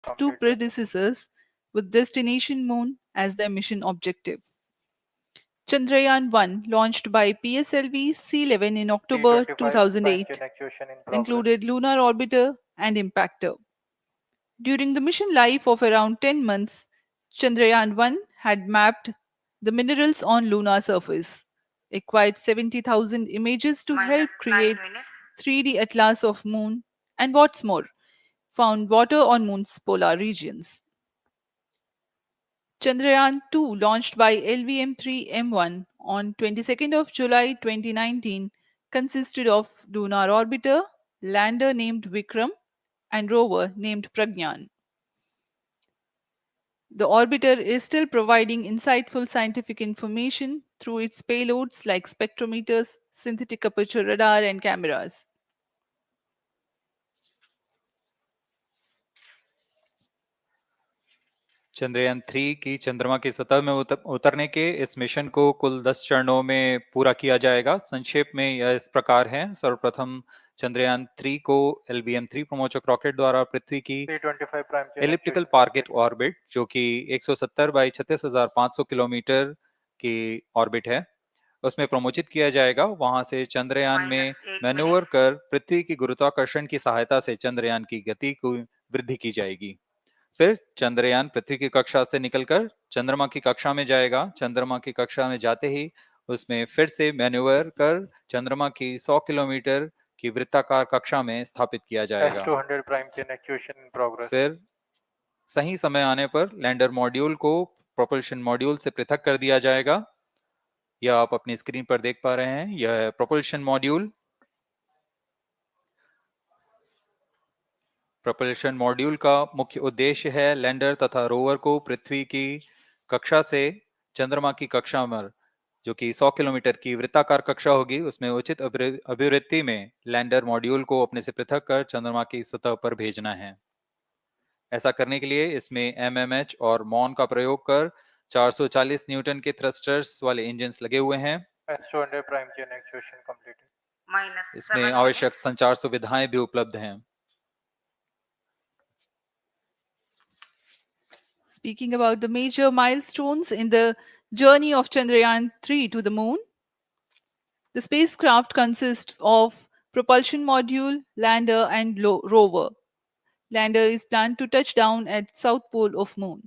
its two predecessors, with destination Moon as their mission objective. Chandrayaan-1, launched by PSLV C-11 in October 2008, included lunar orbiter and impactor. During the mission life of around 10 months, Chandrayaan-1 had mapped the minerals on lunar surface, acquired 70,000 images to help create 3D atlas of Moon, and what's more, found water on Moon's polar regions. Chandrayaan-2, launched by LVM-3M1 on 22nd of July 2019, consisted of lunar orbiter, lander named Vikram, and rover named Pragyan. The orbiter is still providing insightful scientific information through its payloads like spectrometers, synthetic aperture radar, and cameras. Chandrayaan 3 की चंद्रमा की सतह में उतरने के इस mission को कुल 10 चरणों में पूरा किया जाएगा। संक्षेप में यह इस प्रकार है। सर्वप्रथम चंद्रयान 3 को LVM-3 प्रमोचक रॉकेट द्वारा पृथ्वी की एलिप्टिकल टारगेट ऑर्बिट, जो कि 170 बाई 36,500 किलोमीटर की ऑर्बिट है, उसमें प्रमोचित किया जाएगा। वहां से चंद्रयान में मैन्यूवर कर पृथ्वी की गुरुत्वाकर्षण की सहायता से चंद्रयान की गति को वृद्धि की जाएगी। फिर चंद्रयान पृथ्वी की कक्षा से निकलकर चंद्रमा की कक्षा में जाएगा। चंद्रमा की कक्षा में जाते ही उसमें फिर से मैन्यूवर कर चंद्रमा की 100 किलोमीटर की वृत्ताकार कक्षा में स्थापित किया जाएगा। फिर सही समय आने पर लैंडर मॉड्यूल को प्रोपल्शन मॉड्यूल से पृथक कर दिया जाएगा। यह आप अपनी स्क्रीन पर देख पा रहे हैं, यह प्रोपल्शन मॉड्यूल। प्रोपल्शन मॉड्यूल का मुख्य उद्देश्य है लैंडर तथा रोवर को पृथ्वी की कक्षा से चंद्रमा की कक्षा में, जो कि 100 किलोमीटर की वृत्ताकार कक्षा होगी, उसमें उचित अभिवृत्ति में लैंडर मॉड्यूल को अपने से पृथक कर चंद्रमा की सतह पर भेजना है। ऐसा करने के लिए इसमें MMH और मॉन का प्रयोग कर 440 न्यूटन के थ्रस्टर्स वाले इंजन लगे हुए हैं। इसमें आवश्यक संचार सुविधाएं भी उपलब्ध हैं। Speaking about the major milestones in the journey of Chandrayaan-3 to the Moon, the spacecraft consists of propulsion module, lander, and rover. Lander is planned to touch down at south pole of Moon.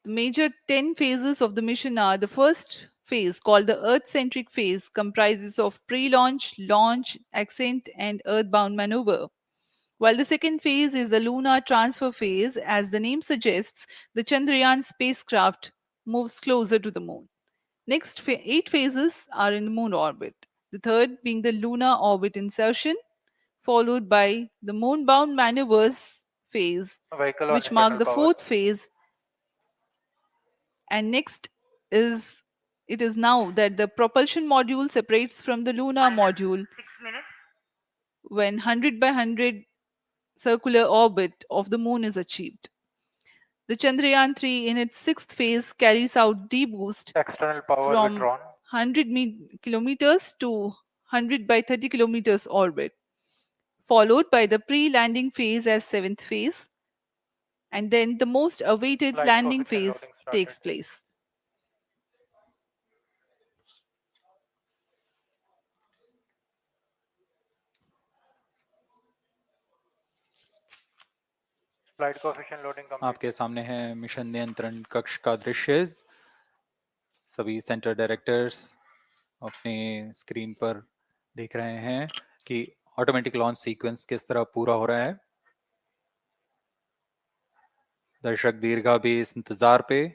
The major 10 phases of the mission are: the first phase, called the Earth-centric phase, comprises of pre-launch, launch, ascent, and earthbound maneuver. While the second phase is the lunar transfer phase, as the name suggests, the Chandrayaan spacecraft moves closer to the Moon. Next 8 phases are in the Moon orbit, the third being the lunar orbit insertion, followed by the moon-bound maneuvers phase, which mark the fourth phase. And next is it is now that the propulsion module separates from the lunar module when 100 by 100 circular orbit of the Moon is achieved. The Chandrayaan-3 in its sixth phase carries out D-boost from 100 kilometers to 100 by 30 kilometers orbit, followed by the pre-landing phase as seventh phase, and then the most awaited landing phase takes place. आपके सामने है mission नियंत्रण कक्ष का दृश्य। सभी centre directors अपने screen पर देख रहे हैं कि ऑटोमेटिक लॉन्च सीक्वेंस किस तरह पूरा हो रहा है। दर्शक दीर्घा भी इस इंतजार पे।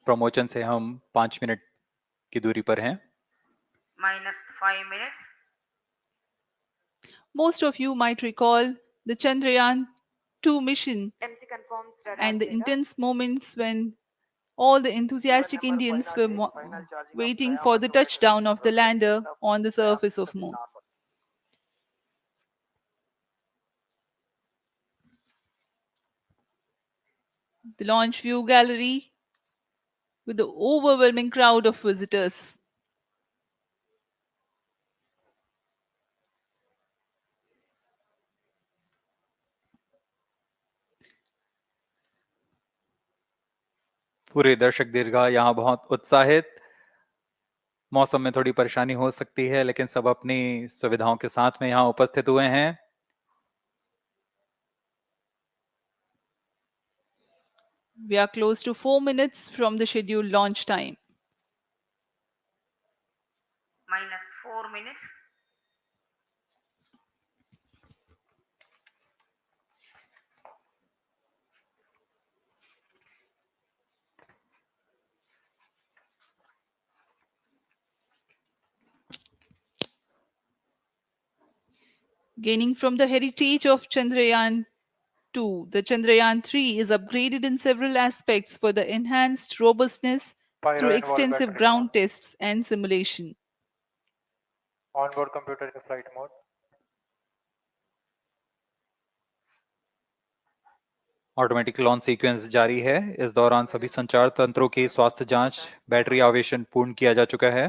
प्रमोशन से हम 5 मिनट की दूरी पर हैं। -5 minutes. Most of you might recall the Chandrayaan-2 mission and the intense moments when all the enthusiastic Indians were waiting for the touchdown of the lander on the surface of Moon. The launch view gallery with the overwhelming crowd of visitors. पूरे दर्शक दीर्घा यहाँ बहुत उत्साहित। मौसम में थोड़ी परेशानी हो सकती है, लेकिन सब अपनी सुविधाओं के साथ में यहाँ उपस्थित हुए हैं। We are close to 4 minutes from the scheduled launch time. minus 4 minutes. Gaining from the heritage of Chandrayaan-2, the Chandrayaan-3 is upgraded in several aspects for the enhanced robustness through extensive ground tests and simulation. Onboard computer in flight mode. Automatic launch sequence जारी है। इस दौरान सभी संचार तंत्रों की स्वास्थ्य जांच, बैटरी आवेशन पूर्ण किया जा चुका है।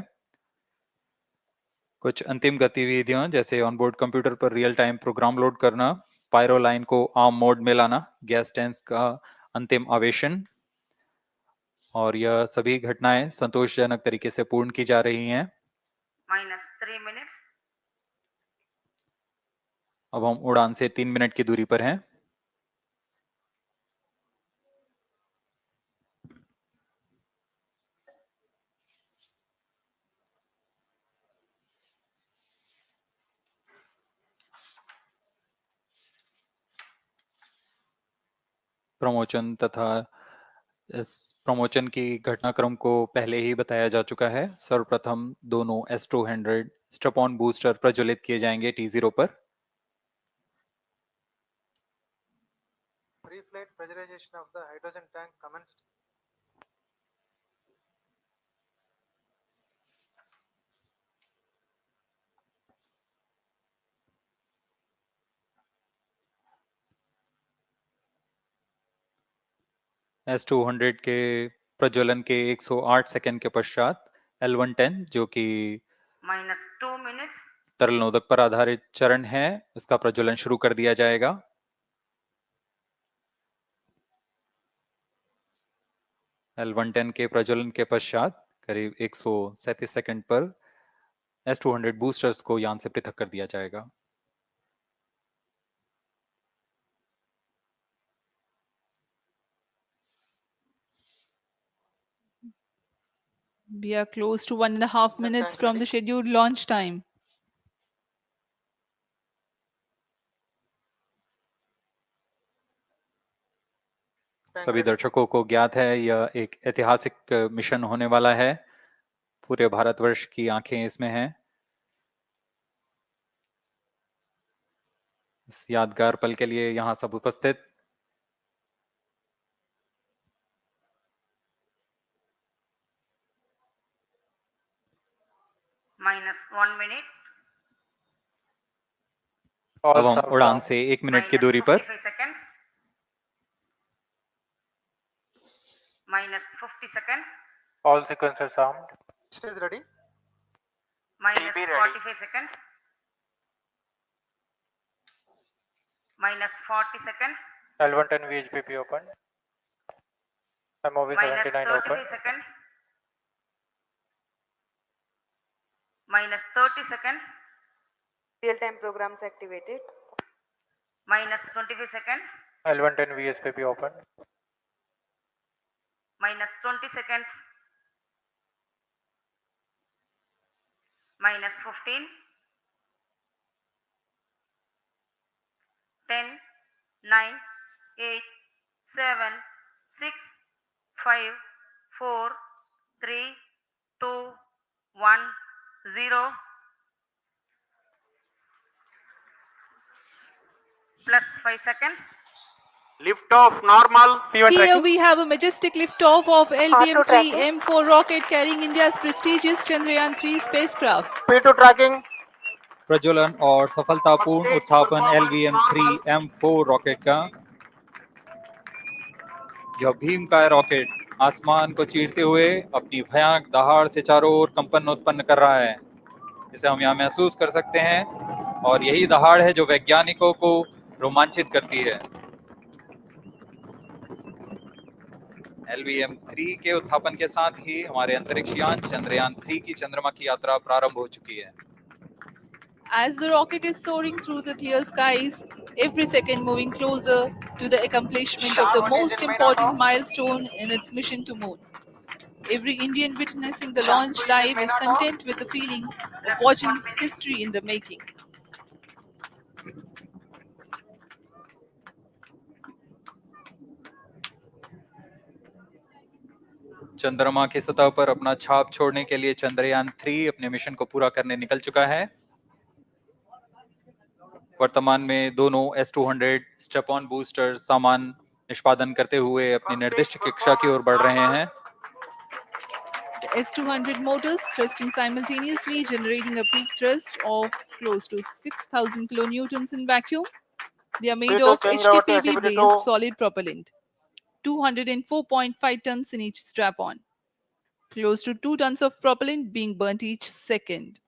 कुछ अंतिम गतिविधियां जैसे ऑनबोर्ड कंप्यूटर पर रियल टाइम प्रोग्राम लोड करना, पायरो लाइन को आर्म मोड में लाना, गैस टैंक्स का अंतिम आवेशन, और यह सभी घटनाएं संतोषजनक तरीके से पूर्ण की जा रही हैं। minus 3 minutes. अब हम उड़ान से 3 मिनट की दूरी पर हैं। प्रमोशन तथा इस प्रमोशन की घटनाक्रम को पहले ही बताया जा चुका है। सर्वप्रथम दोनों S200 स्ट्रप-ऑन बूस्टर प्रज्वलित किए जाएंगे T0 पर। Pre-flight pressurization of the hydrogen tank commenced. S200 के प्रज्वलन के 108 सेकंड के पश्चात L110 जो कि minus 2 minutes. तरल नोदक पर आधारित चरण है, इसका प्रज्वलन शुरू कर दिया जाएगा। L110 के प्रज्वलन के पश्चात करीब 137 सेकंड पर S200 बूस्टर्स को यान से पृथक कर दिया जाएगा। We are close to 1.5 minutes from the scheduled launch time. सभी दर्शकों को ज्ञात है यह एक ऐतिहासिक मिशन होने वाला है। पूरे भारतवर्ष की आंखें इसमें हैं। इस यादगार पल के लिए यहाँ सब उपस्थित। minus 1 minute. अब हम उड़ान से 1 मिनट की minus दूरी पर 55 seconds. minus 50 seconds. All sequences armed. Stage ready. minus be ready. 45 seconds. minus 40 seconds. L110 VHPP open. MOV minus 79 open. 35 seconds. minus 30 seconds. Real-time programs activated. minus 25 seconds. L110 VSPP open. minus 20 seconds. minus 15. 10, 9, 8, 7, 6, 5, 4, 3, 2, 1, 0. Plus 5 seconds. Lift off normal. P1 Here tracking. we have a majestic liftoff of LBM-3 tracking. M4 rocket carrying India's prestigious Chandrayaan-3 spacecraft. P2 tracking. प्रज्वलन और सफलतापूर्ण उत्थापन LVM-3 M4 rocket का। यह भीमकाय rocket आसमान को चीरते हुए अपनी भयानक दहाड़ से चारों ओर कंपन उत्पन्न कर रहा है। इसे हम यहाँ महसूस कर सकते हैं और यही दहाड़ है जो वैज्ञानिकों को रोमांचित करती है। LVM-3 के उत्थापन के साथ ही हमारे अंतरिक्ष यान चंद्रयान-3 की चंद्रमा की यात्रा प्रारंभ हो चुकी है। As the rocket is soaring through the clear skies, every second moving closer to the accomplishment of the most important milestone in its mission to moon. Every Indian witnessing the launch live is content with the feeling of watching history in the making. चंद्रमा की सतह पर अपना छाप छोड़ने के लिए चंद्रयान-3 अपने मिशन को पूरा करने निकल चुका है। वर्तमान में दोनों S-200 स्टेप ऑन बूस्टर सामान निष्पादन करते हुए अपनी निर्दिष्ट कक्षा की ओर बढ़ रहे हैं। The S-200 motors thrusting simultaneously, generating a peak thrust of close to 6,000 kilonewtons in vacuum. They are made of HTPB-based solid propellant, 204.5 tons in each strap-on. Close to 2 tons of propellant being burnt each second.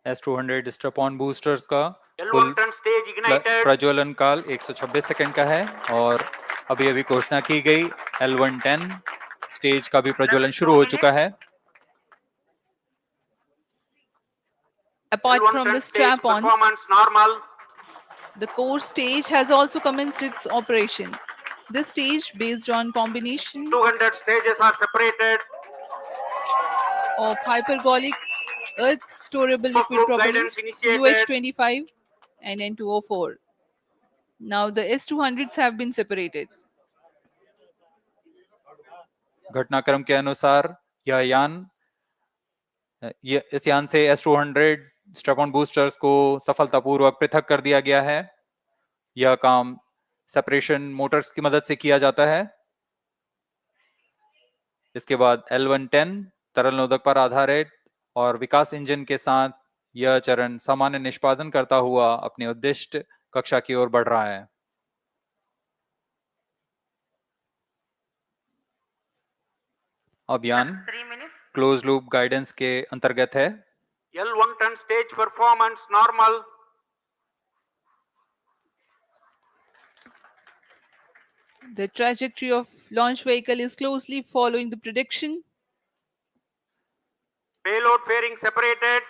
S-200 step-on boosters का कुल प्रज्वलन काल 126 second का है और अभी घोषणा की गई L110 स्टेज का भी प्रज्वलन शुरू हो चुका है। Apart from the strap-ons, the core stage has also commenced its operation. This stage, based on combination 200 stages are separated. of hypergolic earth storable liquid propellants UH-25 and N2O4. Now the S-200s have been separated. घटनाक्रम के अनुसार इस यान से S-200 step-on boosters को सफलतापूर्वक पृथक कर दिया गया है। यह काम सेपरेशन मोटर्स की मदद से किया जाता है। इसके बाद L110 तरल नोदक पर आधारित और विकास इंजन के साथ यह चरण सामान्य निष्पादन करता हुआ अपनी उद्दिष्ट कक्षा की ओर बढ़ रहा है। अभियान क्लोज लूप गाइडेंस के अंतर्गत है। L110 stage performance normal. The trajectory of launch vehicle is closely following the prediction. Payload fairing separated.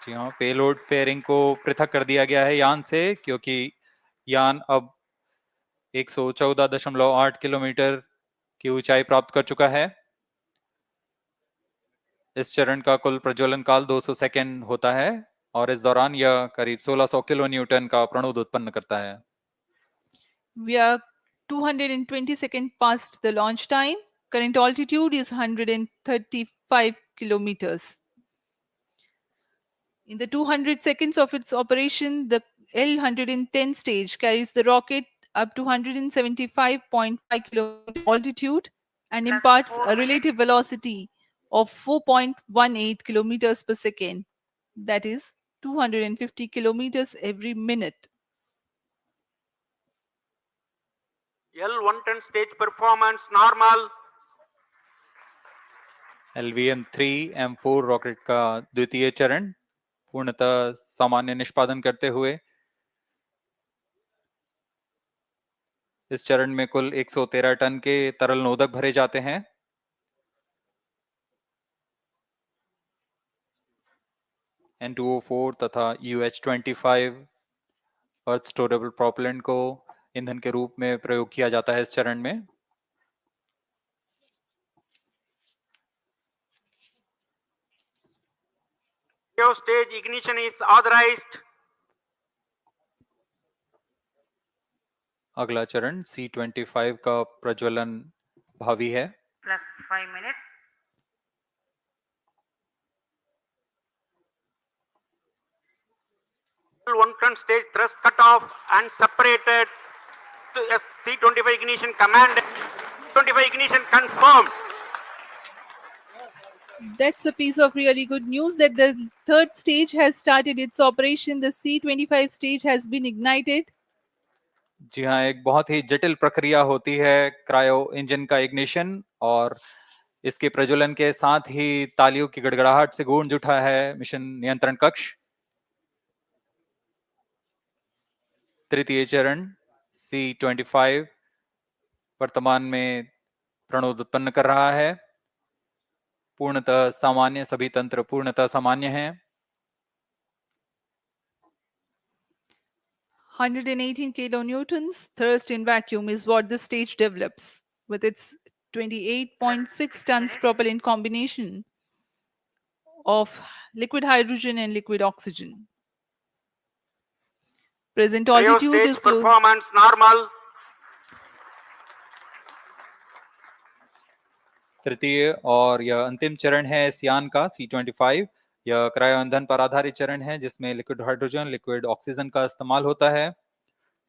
जी हाँ, पेलोड फेयरिंग को पृथक कर दिया गया है यान से, क्योंकि यान अब 114.8 किलोमीटर की ऊंचाई प्राप्त कर चुका है। इस चरण का कुल प्रज्वलन काल 200 सेकंड होता है और इस दौरान यह करीब 1600 किलो न्यूटन का प्रणुद उत्पन्न करता है। We are 220 seconds past the launch time. Current altitude is 135 kilometers. In the 200 seconds of its operation, the L110 stage carries the rocket up to 175.5 kilometers altitude and imparts a relative velocity of 4.18 kilometers per second. That is 250 kilometers every minute. L110 stage performance normal. LVM-3 M4 rocket का द्वितीय चरण पूर्णतः सामान्य निष्पादन करते हुए इस चरण में कुल 113 टन के तरल नोदक भरे जाते हैं। N2O4 तथा UH-25 अर्थ स्टोरेबल प्रोपेलेंट को ईंधन के रूप में प्रयोग किया जाता है इस चरण में। Stage ignition is authorized. अगला चरण C-25 का प्रज्वलन भावी है। +5 minutes. L110 stage thrust cut off and separated to C-25 ignition command. 25 ignition confirmed. That's a piece of really good news that the third stage has started its operation. The C-25 stage has been ignited. जी हाँ, एक बहुत ही जटिल प्रक्रिया होती है cryo engine का ignition और इसके प्रज्वलन के साथ ही तालियों की गड़गड़ाहट से गूंज उठा है मिशन नियंत्रण कक्ष। तृतीय चरण C-25 वर्तमान में प्रणोद उत्पन्न कर रहा है। पूर्णतः सामान्य, सभी तंत्र पूर्णतः सामान्य हैं। 118 kilonewtons thrust in vacuum is what this stage develops with its 28.6 tons propellant combination of liquid hydrogen and liquid oxygen. Present Cryo altitude stage is low. performance normal. तृतीय और यह अंतिम चरण है इस यान का C-25। यह क्रायो ईंधन पर आधारित चरण है जिसमें लिक्विड हाइड्रोजन, लिक्विड ऑक्सीजन का इस्तेमाल होता है।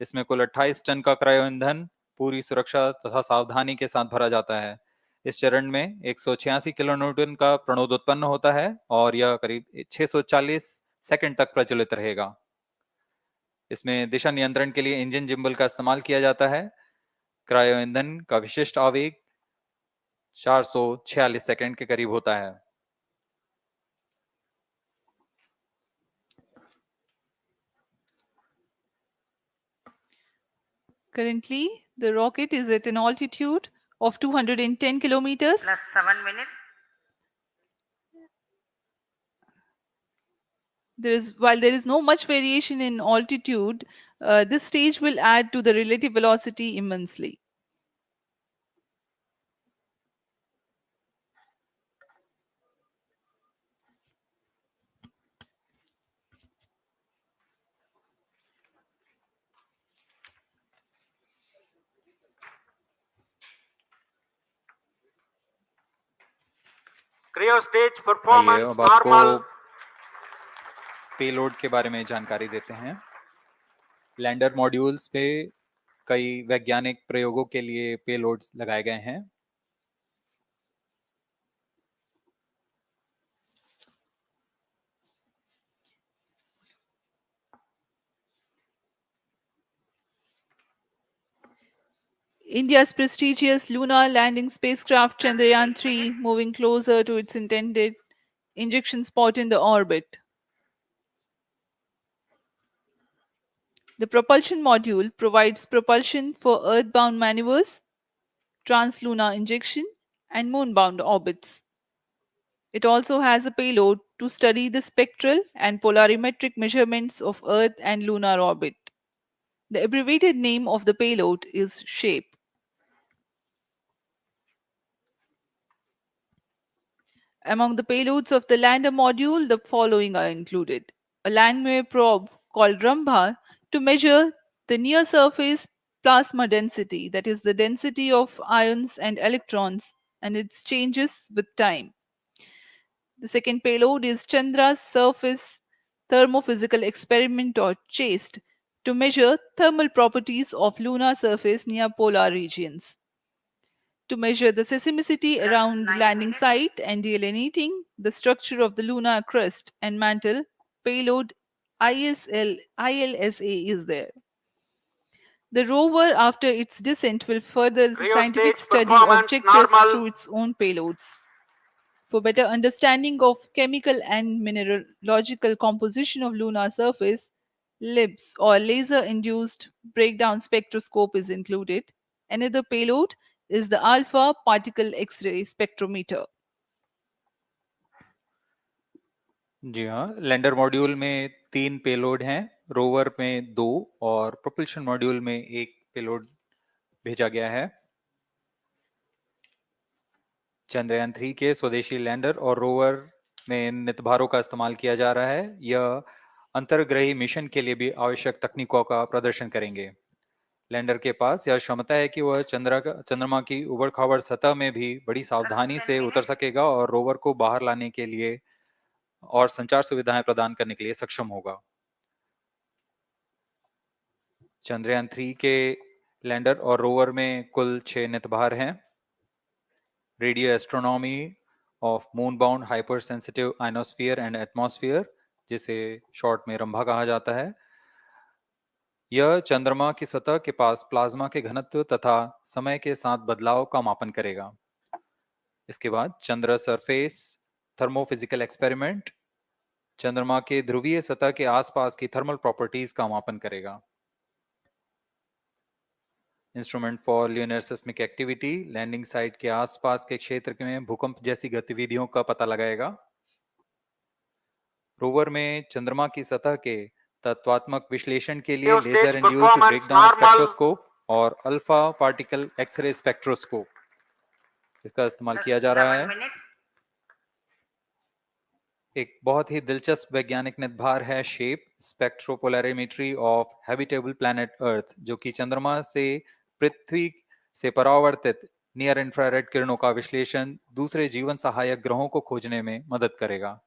इसमें कुल 28 टन का क्रायो ईंधन पूरी सुरक्षा तथा सावधानी के साथ भरा जाता है। इस चरण में 186 किलोन्यूटन का प्रणोद उत्पन्न होता है और यह करीब 640 सेकंड तक प्रज्वलित रहेगा। इसमें दिशा नियंत्रण के लिए इंजन जिम्बल का इस्तेमाल किया जाता है। क्रायो ईंधन का विशिष्ट आवेग 446 सेकंड के करीब होता है। Currently, the rocket is at an altitude of 210 kilometers. Plus 7 minutes. While there is no much variation in altitude, this stage will add to the relative velocity immensely. Cryo stage आइए performance अब आपको normal. Payload के बारे में जानकारी देते हैं। Lander modules पे कई वैज्ञानिक प्रयोगों के लिए पेलोड्स लगाए गए हैं। India's prestigious lunar landing spacecraft Chandrayaan-3 moving closer to its intended injection spot in the orbit. The propulsion module provides propulsion for Earth-bound maneuvers, translunar injection, and moon-bound orbits. It also has a payload to study the spectral and polarimetric measurements of Earth and lunar orbit. The abbreviated name of the payload is SHAPE. Among the payloads of the lander module, the following are included. A landwehr probe called Rambha to measure the near-surface plasma density, that is the density of ions and electrons, and its changes with time. The second payload is Chandra's Surface Thermophysical Experiment or CHASTE to measure thermal properties of lunar surface near polar regions. To measure the seismicity around the landing site and delineating the structure of the lunar crust and mantle, payload ILSA is there. The rover, after its descent, will further the Cryo scientific stage study performance objectives normal. through its own payloads. For better understanding of chemical and mineralogical composition of lunar surface, LIBS or laser-induced breakdown spectroscope is included. Another payload is the alpha particle X-ray spectrometer. जी हाँ, lander module में 3 payload हैं, rover में 2 और propulsion module में 1 payload भेजा गया है। चंद्रयान 3 के स्वदेशी लैंडर और रोवर में नितभारों का इस्तेमाल किया जा रहा है। यह अंतर्ग्रही मिशन के लिए भी आवश्यक तकनीकों का प्रदर्शन करेंगे। लैंडर के पास यह क्षमता है कि वह चंद्रमा की उबड़-खाबड़ सतह में भी बड़ी सावधानी से उतर सकेगा और रोवर को बाहर लाने के लिए और संचार सुविधाएं प्रदान करने के लिए सक्षम होगा। चंद्रयान 3 के लैंडर और रोवर में कुल 6 नितभार हैं। Radio astronomy of moon bound hyper sensitive ionosphere and atmosphere, जिसे शॉर्ट में रंभा कहा जाता है, यह चंद्रमा की सतह के पास प्लाज्मा के घनत्व तथा समय के साथ बदलाव का मापन करेगा। इसके बाद चंद्र सरफेस थर्मोफिजिकल एक्सपेरिमेंट चंद्रमा के ध्रुवीय सतह के आसपास की थर्मल प्रॉपर्टीज का मापन करेगा। Instrument for lunar seismic activity landing site के आसपास के क्षेत्र में भूकंप जैसी गतिविधियों का पता लगाएगा। रोवर में चंद्रमा की सतह के तत्वात्मक विश्लेषण के लिए Stage laser induced performance breakdown normal. Spectroscope और अल्फा पार्टिकल एक्सरे स्पेक्ट्रोस्कोप इसका इस्तेमाल Plus किया जा रहा 11 है। minutes. एक बहुत ही दिलचस्प वैज्ञानिक निर्धार है shape स्पेक्ट्रोपोलैरिमेट्री of habitable planet earth, जो कि चंद्रमा से पृथ्वी से परावर्तित नियर इंफ्रारेड किरणों का विश्लेषण दूसरे जीवन सहायक ग्रहों को खोजने में मदद करेगा।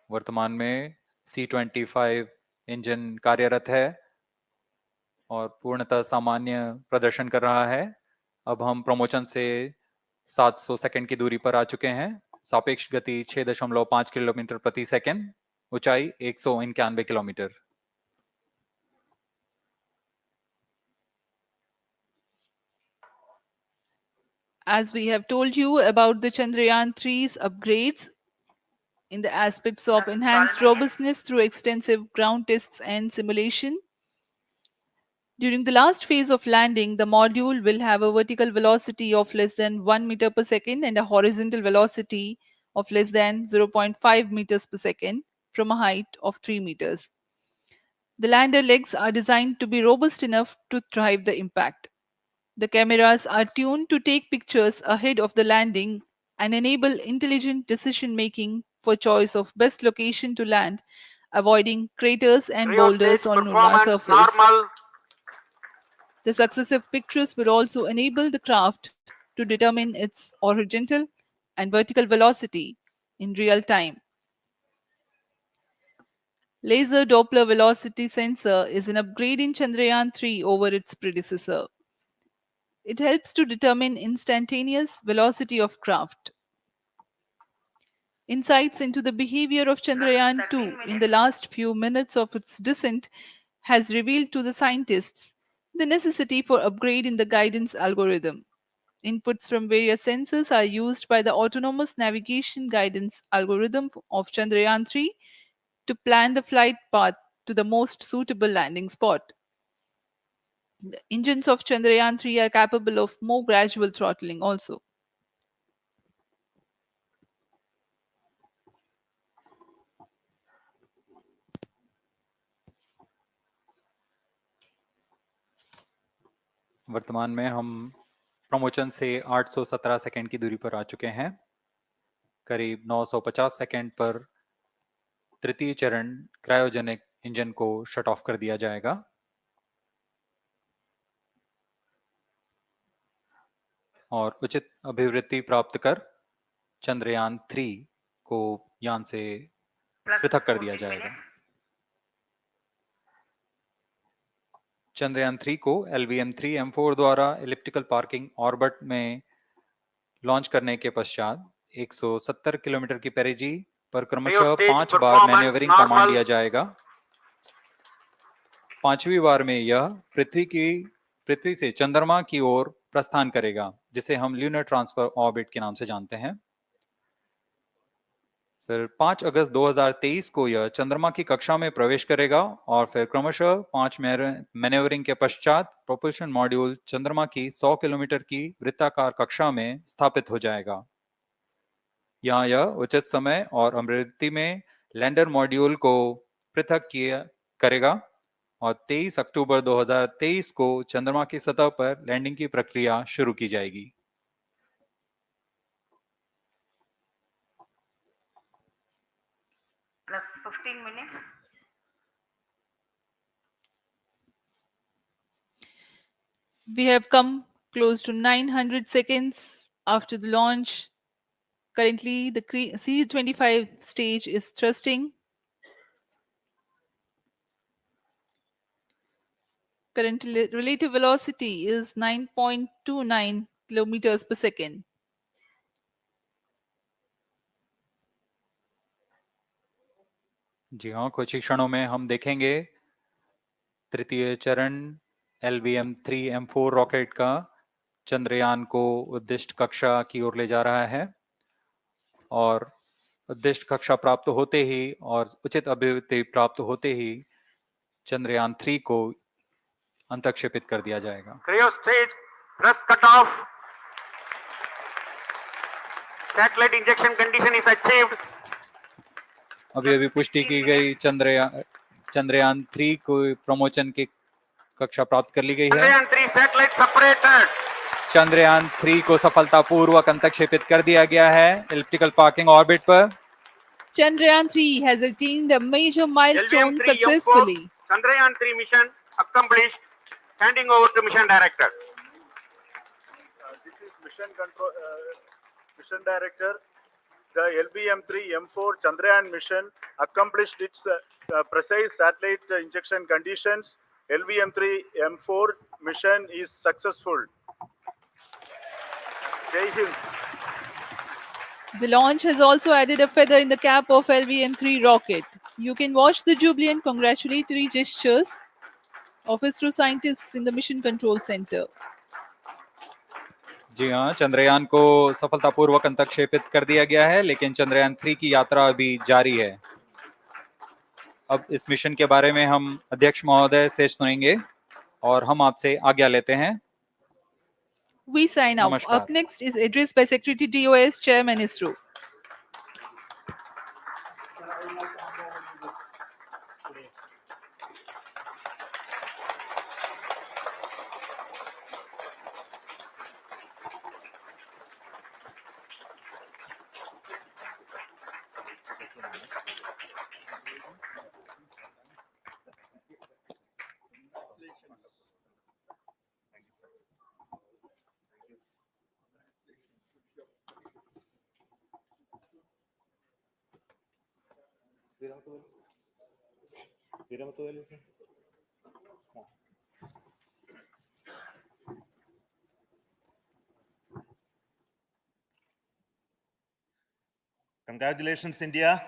वर्तमान में C-25 इंजन कार्यरत है और पूर्णतः सामान्य प्रदर्शन कर रहा है। अब हम प्रमोशन से 700 सेकंड की दूरी पर आ चुके हैं। सापेक्ष गति 6.5 किलोमीटर प्रति सेकंड, ऊंचाई 191 kilometre. As we have told you about the Chandrayaan-3's upgrades in the aspects of Plus enhanced 12 minutes. robustness through extensive ground tests and simulation, during the last phase of landing, the module will have a vertical velocity of less than 1 meter per second and a horizontal velocity of less than 0.5 meters per second from a height of 3 meters. The lander legs are designed to be robust enough to thrive the impact. The cameras are tuned to take pictures ahead of the landing and enable intelligent decision making for choice of best location to land, avoiding craters and Real boulders stage on lunar performance surface. normal. The successive pictures will also enable the craft to determine its horizontal and vertical velocity in real time. Laser Doppler velocity sensor is an upgrade in Chandrayaan-3 over its predecessor. It helps to determine instantaneous velocity of craft. Insights into the behavior of Chandrayaan-2 in the last few minutes of its descent has revealed to the scientists the necessity for upgrade in the guidance algorithm. Inputs from various sensors are used by the autonomous navigation guidance algorithm of Chandrayaan-3 to plan the flight path to the most suitable landing spot. The engines of Chandrayaan-3 are capable of more gradual throttling also. वर्तमान में हम promotion से 817 second की दूरी पर आ चुके हैं। करीब 950 सेकंड पर तृतीय चरण क्रायोजेनिक इंजन को शट ऑफ कर दिया जाएगा। और उचित अभिवृद्धि प्राप्त कर चंद्रयान 3 को यान से Plus पृथक कर दिया 14 जाएगा। minutes. चंद्रयान 3 को LVM-3 M4 द्वारा एलिप्टिकल पार्किंग ऑर्बिट में लॉन्च करने के पश्चात 170 किलोमीटर की पेरिजी पर क्रमशः Stage 5 बार performance मैन्यूवरिंग कमांड normal. दिया जाएगा। 5वीं बार में यह पृथ्वी से चंद्रमा की ओर प्रस्थान करेगा, जिसे हम ल्यूनर ट्रांसफर ऑर्बिट के नाम से जानते हैं। फिर 5 अगस्त 2023 को यह चंद्रमा की कक्षा में प्रवेश करेगा और फिर क्रमशः 5 मैन्यूवरिंग के पश्चात प्रोपल्शन मॉड्यूल चंद्रमा की 100 किलोमीटर की वृत्ताकार कक्षा में स्थापित हो जाएगा। यहाँ यह उचित समय और अभिवृद्धि में लैंडर मॉड्यूल को पृथक करेगा और 23 अक्टूबर 2023 को चंद्रमा की सतह पर लैंडिंग की प्रक्रिया शुरू की जाएगी। Plus 15 minutes. We have come close to 900 seconds after the launch. Currently, the C-25 stage is thrusting. Current relative velocity is 9.29 kilometers per second. जी हाँ, कुछ ही क्षणों में हम देखेंगे तृतीय चरण LVM-3 M4 रॉकेट का चंद्रयान को उद्दिष्ट कक्षा की ओर ले जा रहा है। और उद्दिष्ट कक्षा प्राप्त होते ही और उचित अभिवृद्धि प्राप्त होते ही चंद्रयान 3 को अंतक्षेपित कर दिया जाएगा। Cryo stage thrust cutoff. Satellite injection condition is achieved. अभी पुष्टि की गई, चंद्रयान 3 को प्रमोशन की कक्षा प्राप्त कर ली गई है। Chandrayaan-3 satellite separated. चंद्रयान 3 को सफलतापूर्वक अंतक्षेपित कर दिया गया है एलिप्टिकल पार्किंग ऑर्बिट पर। Chandrayaan-3 has attained a major milestone LVM-3 successfully. Chandrayaan-3 mission accomplished. Handing over to mission director. This is mission director. The LVM-3 M4 Chandrayaan mission accomplished its precise satellite injection conditions. LVM-3 M4 mission is successful. Jai Hind. The launch has also added a feather in the cap of LVM-3 rocket. You can watch the jubilant congratulatory gestures of ISRO scientists in the Mission Control Center. जी हाँ, चंद्रयान को सफलतापूर्वक अंतक्षेपित कर दिया गया है, लेकिन चंद्रयान 3 की यात्रा अभी जारी है। अब इस मिशन के बारे में हम अध्यक्ष महोदय से सुनेंगे और हम आपसे आज्ञा लेते हैं। We sign off. Namaskar. Up next is address by Secretary DOS, Chairman ISRO. Congratulations, India.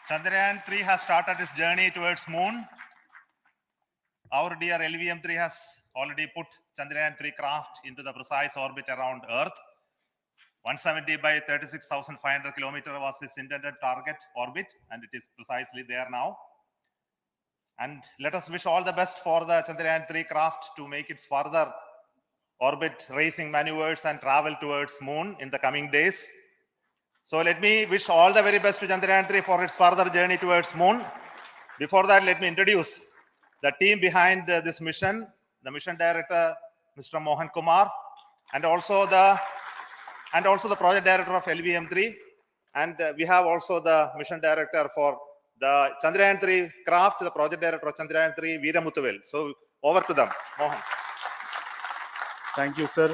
Chandrayaan-3 has started its journey towards moon. Our dear LVM-3 has already put Chandrayaan-3 craft into the precise orbit around Earth. 170 by 36,500 kilometers was its intended target orbit, and it is precisely there now. And let us wish all the best for the Chandrayaan-3 craft to make its further orbit racing maneuvers and travel towards moon in the coming days. So let me wish all the very best to Chandrayaan-3 for its further journey towards moon. Before that, let me introduce the team behind this mission, the mission director, Mr. Mohan Kumar, and also the project director of LVM-3. And we have also the mission director for the Chandrayaan-3 craft, the project director of Chandrayaan-3, Veera Muthuvel. So over to them, Mohan. Thank you, sir.